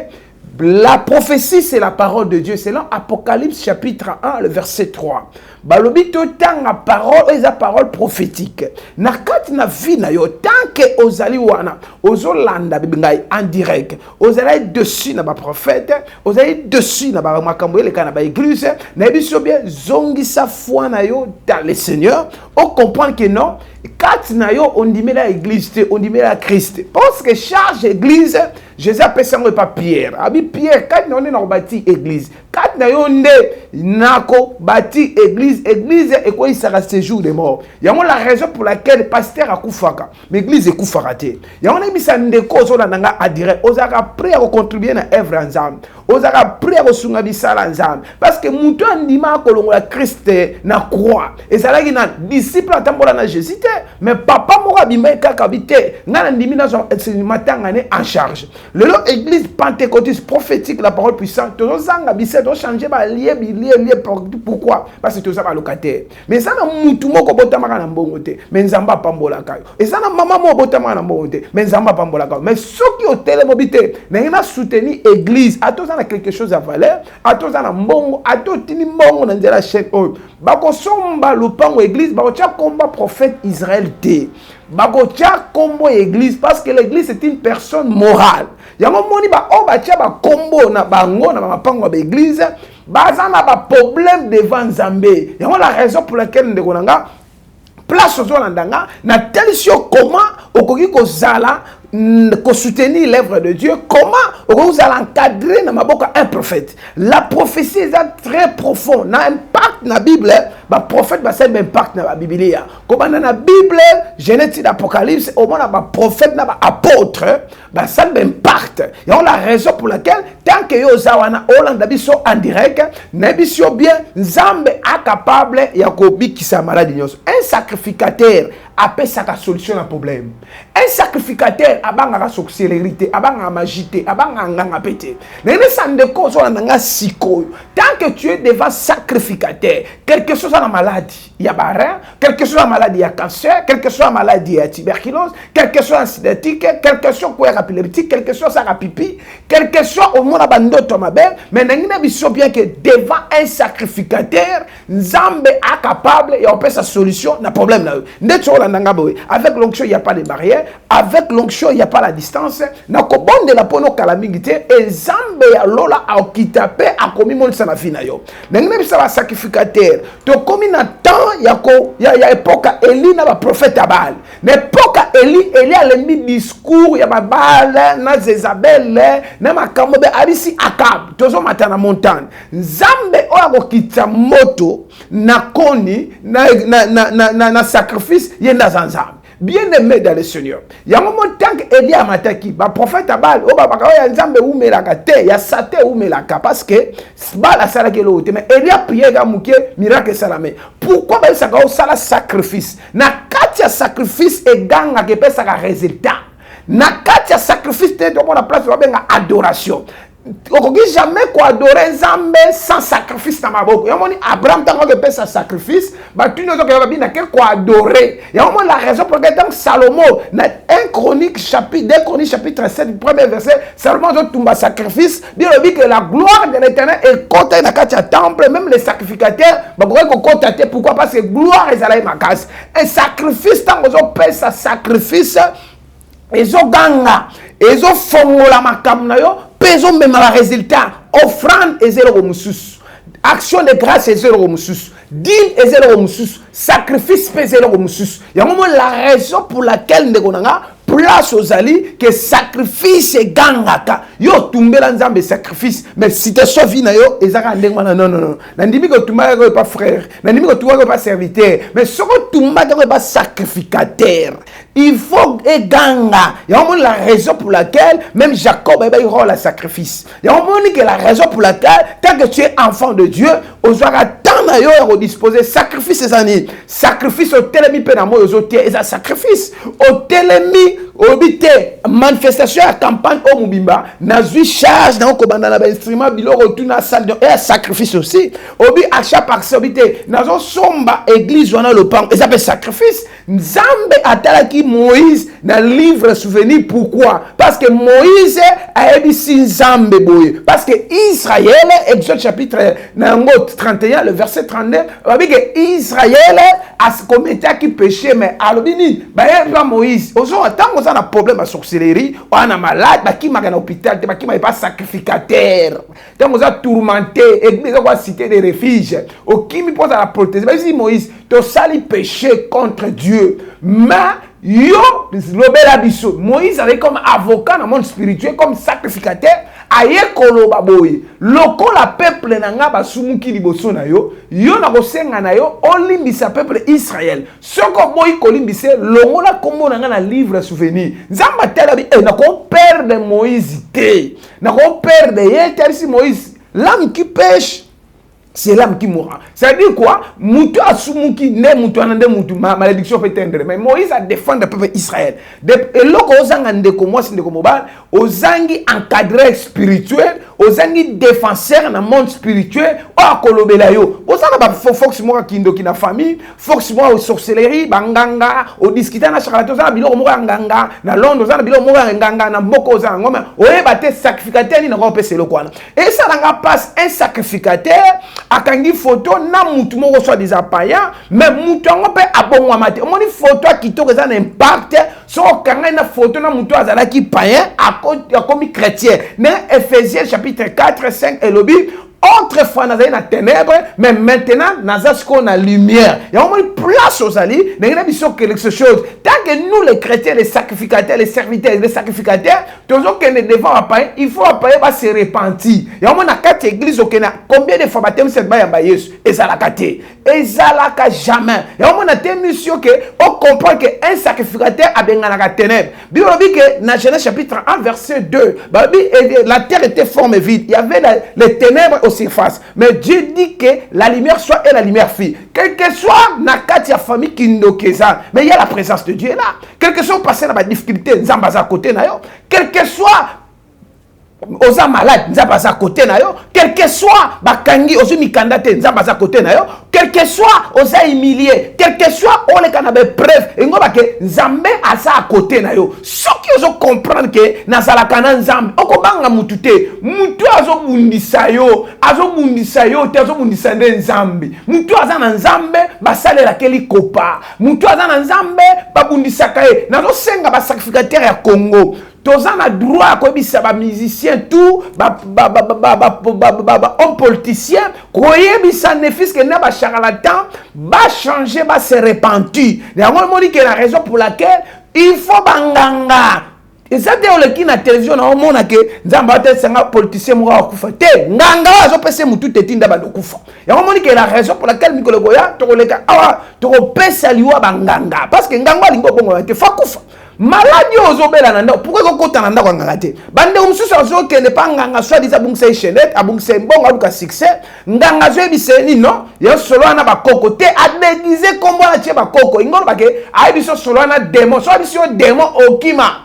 [SPEAKER 1] La prophétie, c'est la parole de Dieu. C'est l'Apocalypse chapitre 1, le verset 3. Balobi to tanga parole, eza parole prophétique. Na kati na vie na yo, tant que ozali wana, ozolanda bibingai en direct. Ozali dessus na ba prophète, ozali dessus na ba makambo ele kana ba église, na biso bien zongisa foi na yo dans le Seigneur. On comprend que non, kati na yo on dit la église, on dit la Christ. Parce que charge église, Jésus appelle ça pas Pierre. Abi Pierre, quand on est dans bâti église, kati na yo nde nako bâti église et quoi il sera séjour des morts. Yango la raison pour laquelle pasteur akufaka mais église ekufaka te. Yango na bisa ndeko zo nanga adire ozaka prêt à contribuer na œuvre ensemble. Ozaka prêt à sunga bisala ensemble parce que muto andima kolongola Christ na croix. Ezalaki na disciple atambola na Jésus te mais papa moko bima kaka bité ngana ndimi na matanga ne en charge. Le église pentecôtiste prophétique la parole puissante to zanga bise to changer ba lié pourquoi parce que tout ça va locataire mais ça na mutu moko botamaka na mbongo te mais nzamba pambola kayo et ça na mama moko botamaka na mbongo te mais nzamba pambola kayo mais soki hôtel mobité na soutenir église atoza na quelque chose à valeur atoza na mbongo atotini mbongo na nzela chaîne oyo bako somba lupango église bako tia komba prophète Israël te bako tia kombo église parce que l'église est une personne morale yango moni ba o ba tia ba kombo na bango na mapango ba église baza na ba problème devant Nzambe yango la raison pour laquelle ndeko nanga place aux Olandanga na tel sur comment okoki kozala ko soutenir l'œuvre de Dieu comment vous allez encadrer na maboka un prophète la prophétie est très profond na impact na Bible ba prophète ba sel impact na Biblia comme na Bible Genèse d'Apocalypse au moins ba prophète na ba apôtre ba sel impact et on la raison pour laquelle tant que yo zawana Hollande biso en direct na biso bien Nzambe a capable ya ko bikisa maladie nyonso un sacrificateur appelle ça la solution à problème un sacrificateur abanga la sorcellerie abanga magie abanga nganga pété nene sande ko so na siko tant que tu es devant sacrificateur quelque chose à la maladie il y a barre quelque chose à la maladie à cancer quelque chose à la maladie à tuberculose quelque chose à sidétique quelque chose quoi épileptique quelque chose à pipi quelque chose au monde abandoto mabe mais nengina biso bien que devant un sacrificateur Nzambe est capable et on peut sa solution na problème là avec l'onction il y a pas de barrière avec l'onction il y a pas la distance na ko bonde la pono calamité et Nzambe ya lola a okitape a komi mon sana fina yo nengina biso ba sacrificateur to komi na temps ya époque Eli na ba prophète Abal na époque Eli a le discours ya ba Baal na Jezabel na makambo be abisi Akab tozo matana montagne Nzambe o akokita moto na koni na sacrifice yenda zanzam bien aimé dans le Seigneur il y a un moment tant que Eli a mataki ba prophète Abal o ba ya Nzambe umelaka te ya sate umelaka parce que Baal asala ke lo te mais Eli a prié ga muke miracle salame pourquoi ba saka o sala sacrifice na katia sacrifice et ganga ke pesa ka résultat na katia sacrifice te to la place ba benga adoration okoki jamais ko adorer Nzambe sans sacrifice na maboko yamoni Abraham tango ke pesa sacrifice ba tuno zo ke ba bina ke ko adorer yamoni la raison pour laquelle tant Salomon na 1 Chronique chapitre 7 premier verset Salomon zo tumba sacrifice bien le dit que la gloire de l'Éternel est côté na katia temple même les sacrificateurs ba ko contacter pourquoi parce que gloire ezala makasi un sacrifice tango zo pesa sacrifice ezo ganga ezo fongola makamna yo peso même la résultat offrande et zéro musus action de grâce et zéro musus deal et zéro musus sacrifice et zéro musus il y a un moment la raison pour laquelle ndekonanga place aux alliés que sacrifice et gangaka yo tumbela Nzambe sacrifice mais si te sauvi na yo ezaka ndengwa non nandimi ko tumba ko pas frère nandimi ko tumba ko pas serviteur mais soko tumba ko pas sacrificateur il faut et ganga il y a la raison pour laquelle même Jacob il rend la sacrifice il y a que la raison pour laquelle tant que tu es enfant de Dieu aux aura tant na yo à disposer sacrifice ces années sacrifice au telemi pe na mo yo tie et sacrifice au telemi obité manifestation à campagne au mubimba na zui charge na ko banda na ba instrument biloko tuna salle de et sacrifice aussi obi achat par obité na zo somba église wana le pan et ça fait sacrifice Nzambe atalaki Moïse na livre souvenir pourquoi parce que Moïse a ébisi Nzambe boye parce que Israël Exode chapitre 31 le verset 39 on dit que Israël a commis qui péché mais alobini ba Moïse ozo attendre ça na problème à sorcellerie on a malade ba ki maka na hôpital ba ki ma pas sacrificateur donc on a tourmenté église quoi cité de refuge au qui me pose à la protéger vas-y Moïse to sali péché contre Dieu mais yo lobela biso Moïse avait comme avocat dans le monde spirituel comme sacrificateur aye koloba boye lokola peuple nanga basumuki liboso na yo na kosenga na yo olimbisa peuple Israël soko boyi kolimbise longola kombo nanga na livre souvenir nzamba tela bi na ko perdre Moïse te na ko perdre ye Moïse l'âme qui pêche c'est l'âme qui mourra. Ça veut dire quoi? Moutou asumuki ne moutou anande moutou malédiction peut tendre. Mais Moïse a défendu le peuple Israël. Et là ozanga ndeko moi ndeko mobile, ozangi encadré spirituel, ozangi défenseur dans le monde spirituel, o kolobela yo. Ozanga ba fox moi kindo kina famille, fox moi sorcellerie, banganga, o discuter na charlatan ozanga biloko mo nganga, na Londres ozanga biloko mo nganga na mboko ozanga ngoma, oyeba te sacrificateur ni na ko pese lokwana. Et ça nga passe un sacrificateur akangi photo na mutu moko soit des païens mais mutu ngo pe abongwa mate omoni photo kitoko za na impact so kanga na photo na mutu azala ki païen akomi chrétien na Ephésiens chapitre 4 5 et le Bible autrefois nous avons la ténèbre mais maintenant nous avons la lumière il y a une place aux alliés mais il y a quelque chose tant que nous les chrétiens les sacrificateurs les serviteurs les sacrificateurs toujours que nous devons appareiller il faut appareiller va se repentir il y a une carte église combien de fois baptême cette baille en Yesu et ça la carte et ça la jamais il y a une mission que on comprend que un sacrificateur a bien la ténèbre Bible dit que dans Genèse chapitre 1 verset 2 la terre était forme vide il y avait les ténèbres surface mais Dieu dit que la lumière soit et la lumière fille quel que soit na kati ya famille kindokeza mais il y a la présence de Dieu là quel que soit passé dans la difficulté nzambaza côté na yo quel que soit oza malade nzambaza côté na yo quel que soit bakangi ozu mikanda te nzambaza côté na yo quel que soit oza humilié quel que soit ole kana be preuve ngoba ke nzambe aza à côté na yo soki ozo comprendre que nazala kana nzambe okobanga mutu te mutu azo bundisa yo te azo bundisa nde nzambe mutu aza na nzambe basalela keli kopa mutu aza na nzambe babundisa kae nazo senga ba sacrificateur ya Congo toza na droit koyebisa ba musicien tout homme politicien koyebisa nefis que na ba charlatan ba changer ba se repentir yango moni que la raison pour laquelle il faut banganga et ça dès le qui na télévision na omona que nzamba te sanga politicien mo akufa te nganga azo pese mutu tetinda ba dokufa yango moni que la raison pour laquelle Mikolo Goya to koleka awa to pesa liwa banganga parce que nganga lingo bongo te fa kufa maladi ozobela na ndako pourquoi kokota na ndako nganga te bande umsusu azokende pa nganga soit disa bungse chenet abungse mbongo aluka succès nganga zo ebiseni no yo solo na bakoko te adéguiser kombo na tie bakoko ingolo bake ayibiso solo na démon so abiso démon okima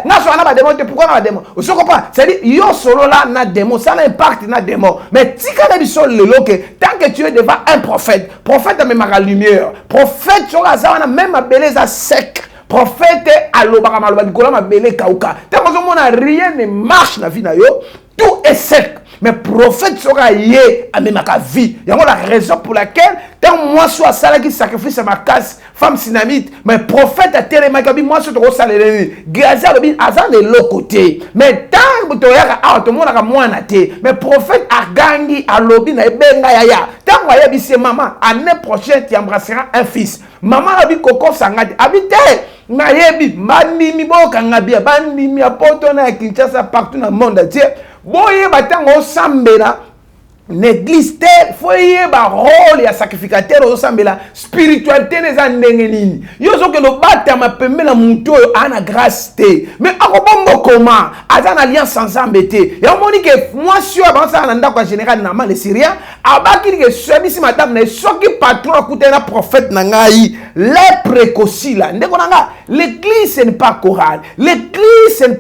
[SPEAKER 1] na so na ba démon te pourquoi na ba démon o so comprend c'est dire yo solo là na démon ça impact na démon mais tika na biso lelo que tant que tu es devant un prophète même la lumière prophète sur la zana même beleza sec prophète alobaka maloba likolo mabele kauka tango zomona rien ne marche na vie na yo tout est sec mais prophète sera yé amemaka vie yango la raison pour laquelle tant moi soit sala qui sacrifice ma casse femme synamite mais prophète a télémaka bi moi soit to salele gaza lobi azan de l'autre côté mais tant to yaka a to mona ka mwana te mais prophète agangi alobi na ebenga yaya tant ya bisi maman année prochaine tu embrasseras un fils maman abi koko sangati habite na yebi mandimi boka ngabia bandimi apoto na Kinshasa partout dans le monde entier boye batango sambela l'église tel foye ba rôle ya sacrificateur au sambela spiritualité les ndenge nini yo zoke lo bata mapembela muto ana grâce te mais akobombo comment azana alliance sans embêter ya moni que moi sur avancer na ndako général na les syriens abaki que sebisi madame na soki patron akuta na prophète na ngai les précoci là ndeko nanga l'église ce n'est pas chorale l'église ce n'est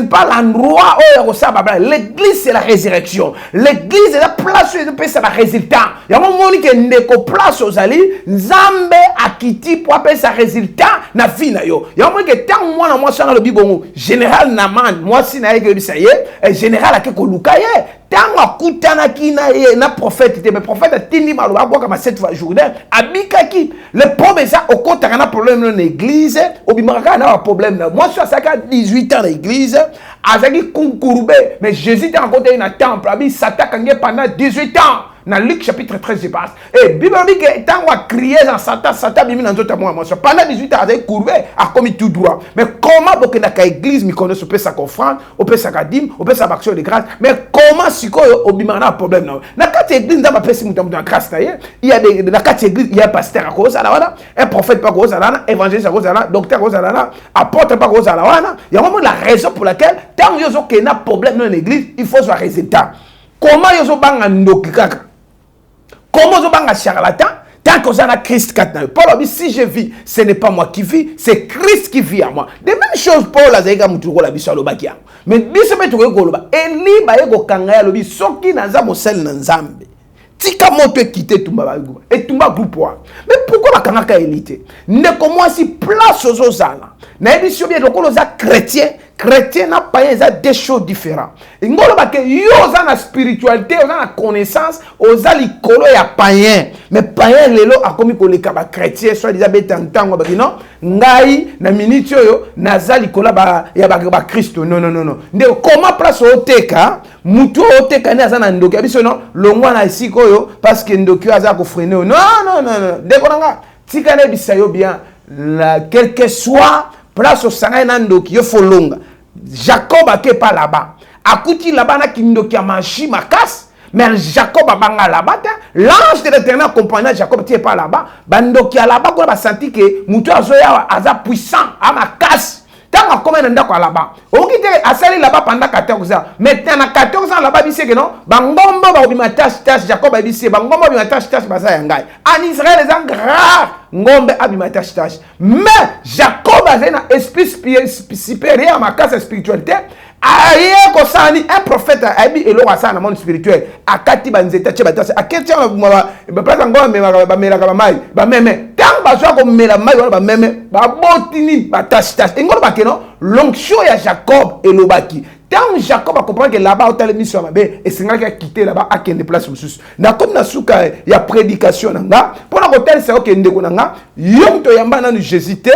[SPEAKER 1] pas l'endroit où l'église c'est la résurrection l'église est la place où il peut faire résultat ya moni que ndeko place aux ali nzambe akiti pour appeler ça résultat na vie na yo ya moni que tant moi ça le bibongo général naman moi si na yeke ça y est général akeko lukaye tant akutana ki na prophète mais prophète tindi maloba kwa kama 7 fois journée abikaki le problème ça au compte na problème dans l'église obimaka na problème moi ça a 18 ans l'église azaki kunkurube mais Jésus t'a rencontré dans temple abi s'attaque pendant 18 ans Dans Luc chapitre 13, je passe. Et Bible dit que tant qu'on a crié dans Satan bimi dans d'autres mois. Pendant 18 ans, il a courbé, a commis tout droit. Mais comment pour que dans l'église, nous connaissons, on peut s'affranchir, on peut s'accadim, on peut s'action de grâce. Mais comment si on a un problème? Dans la église, dans la grâce, il y a des, dans la église, il y a un pasteur à cause, un prophète pas cause, évangéliste à cause, docteur à cause, apôtre pas cause, il y a vraiment la raison pour laquelle, tant qu'il y a un problème dans l'église, il faut un résultat. Comment il y a un ndokikaka? Comment il y a un charlatan? Tant qu'on a Christ, Paul a dit, si je vis, ce n'est pas moi qui vis, c'est Christ qui vit à moi. De même chose, Paul a dit, mais biso betu koloba eli ba yeko kanga ya lobi soki naza mosel na nzambe tika moto ekite tumba ba groupe et tumba groupe wa. Mais pourquoi ba kanga ka elite ndeko mwasi place aux zala na édition bien lokolo za chrétien na païen za deux choses différentes. Ngolo ba ke yo za na spiritualité, yo za na connaissance, oza likolo ya païen. Mais païen lelo a komi ko leka ba chrétien soit disant betantango ba non ngai na minute yo naza likolo ba ya ba Kristo. Non. Ndeko comment place au teka mutu au teka na za na ndoki biso non longwa na isiko yo parce que ndoki aza ko freiner. Non. Ndeko nga tika ne bisayo bien la quel que soit place au sangai nandoki yo folonga. Jacob a pas là-bas. Akuti là-bas na kindoki a machi makas. Mais Jacob a banga là-bas. L'ange de l'Éternel accompagnant Jacob qui est pas là-bas. Bandoki a là-bas qu'on a senti que mutu azoya aza puissant à makas. Tant qu'on commence là-bas. On quitte à salir là-bas pendant 14 ans. Maintenant 14 ans là-bas il que non. Bangombo ba obima tache Jacob a dit bangombo obima tache basa yangai. En Israël les gens rares ngombe abima tache. Mais Jacob a un esprit supérieur à ma casse spiritualité. Aïe kosani un prophète a dit elo asa na monde spirituel. Akati banzeta che batase. Aketi ba place ngombe ba mela ka mai. Ba meme. Tant bazwa ko mela mai ba meme. Ba botini ba tache. Ngolo ba keno l'onction ya Jacob et l'obaki. Tant Jacob a compris que là-bas, au tel mission et c'est là qu'il a quitté là-bas à quelle place monsieur. Na comme na souka il y a prédication nanga. Pour la hôtel c'est ok ndeko nanga. Yom to yamba na Jésus te.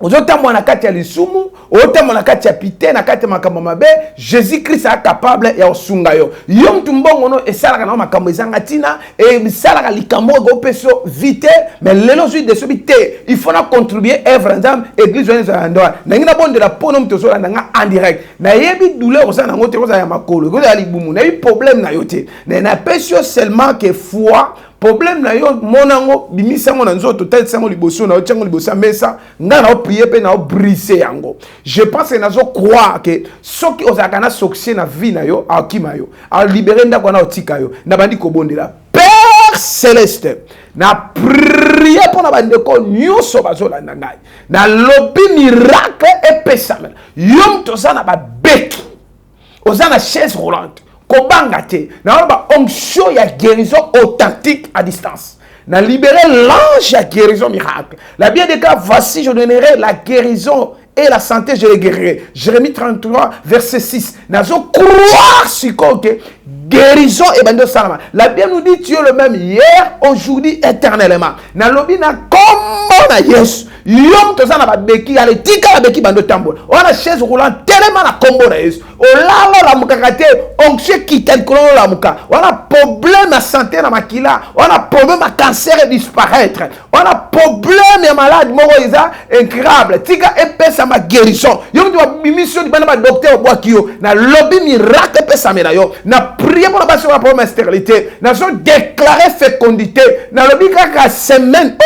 [SPEAKER 1] Ozotamwa na kati ya lisumu, ozotamwa na kati ya pite, na kati ya makambo mabe, Jésus-Christ est capable ya osunga yo. Yom tumbongo no esalaka na makambo ezanga tina et esalaka likambo go peso vite, mais lelo zui de sobité, il faut na contribuer œuvre nzam église za ndoa. Na ngina bonde la pono mtozo la nga en direct. Na yebi douleur oza na ngote oza ya makolo, ko ya libumu, na yi problème na yote. Na pesio seulement que foi problème na yo monango bimisango na nzoto tel sango liboso na otyango libosa mesa nga na prier pe na briser yango. Je pense que nazo croire que soki ozaka na succès na vie na yo akima yo a libérer ndako na otika yo na bandi ko bondela Père céleste na prier pour na bandeko nyonso bazolanda ngai na lobi miracle et pesamel yom tozana ba beki ozana chaise roulante Kobangate, na ba onction ya guérison authentique à distance. Na libérer l'ange à guérison miracle. La Bible dit que voici je donnerai la guérison et la santé je les guérirai. Jérémie 33 verset 6. Nazo croire sur que guérison et bando salama. La Bible nous dit tu es le même hier, aujourd'hui, éternellement. Na lobi na kombo na Yesu. Yom tozana ba beki ale tika la beki bando tambo. On a chaise roulante tellement na kombo na Yesu. Olalo la mukakate onction qui tel kolon la muka. On a problème à santé na makila. On a problème à cancer et disparaître. On a problème à malade moko isa incurable. Tika epesa ma guérison. Yom tu mission di bana docteur Boakio na lobby miracle epesa mela yo. Na prier pour la passion la problème stérilité. Na so déclarer fécondité. Na lobby kaka semaine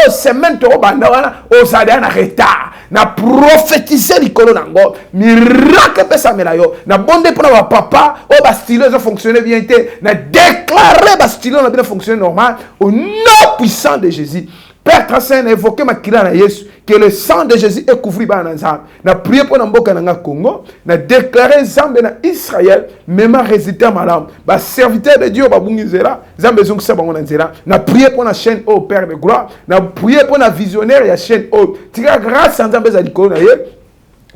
[SPEAKER 1] to banda wana osada na retard. Na prophétiser likolo nango miracle pesa mela yo na bonde pour na papa o ba stylo ça fonctionner bien té na déclarer ba stylo na bien fonctionner normal au nom puissant de Jésus. Père Saint, évoquez ma kila na Yesu que le sang de Jésus est couvert par Nazar. Na prié pour na mboka na Congo, na déclaré Zambé na Israël, même résident malam. Ba serviteur de Dieu ba bungizela, Zambé zong sa bango na nzela. Na prié pour la chaîne au Père de gloire, na prié pour la visionnaire ya chaîne au. Tika grâce à Zambé za likolo na ye.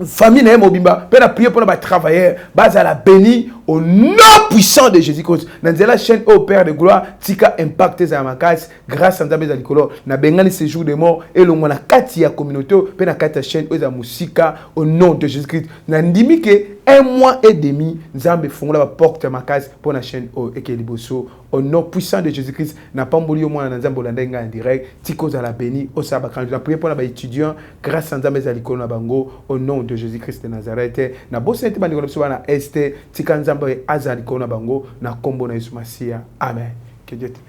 [SPEAKER 1] Famille na mobimba, pe na prier pour les travailleurs, base à la béni au nom puissant de Jésus-Christ. Dans la chaîne au Père de gloire, tika impacté za makas grâce à Nzambe za likolo. Na bengani ce jour de mort et le mona kati ya communauté pe na kati ya chaîne oza musika au nom de Jésus-Christ. Na ndimi que 1 mois et demi Nzambe fongola ba porte ya makas pour la chaîne au ekeliboso au nom puissant de Jésus-Christ. Na pamboli au mona Nzambe olandenga en direct. Tiko za la béni au sabbat quand je prie pour les étudiants grâce à Nzambe za likolo na bango au nom de Jésus-Christ de Nazareth. Na bo sainte bandi ko na este tika Nzambe azali ko na bango na kombo na Yesu Masia. Amen. Que Dieu te